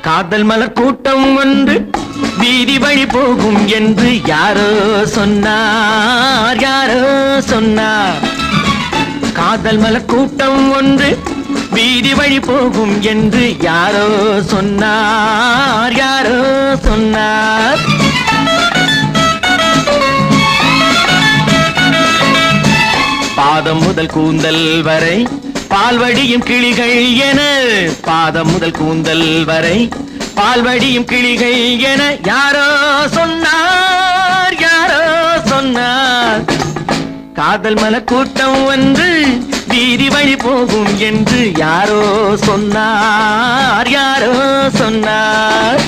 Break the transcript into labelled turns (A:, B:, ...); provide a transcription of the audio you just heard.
A: காதல் மலர் கூட்டம் ஒன்று வீதி வழி போகும் என்று யாரோ சொன்னார், யாரோ சொன்னார். காதல் மலர் கூட்டம் ஒன்று வீதி வழி போகும் என்று யாரோ சொன்னார், யாரோ சொன்னார். பாதம் முதல் கூந்தல் வரை பால்வடியும் கிளிகள் என, பாதம் முதல் கூந்தல் வரை பால்வடியும் கிளிகள் என யாரோ சொன்னார், யாரோ சொன்னார். காதல் மலர் கூட்டம் வந்து வீதி வழி போகும் என்று யாரோ சொன்னார், யாரோ சொன்னார்.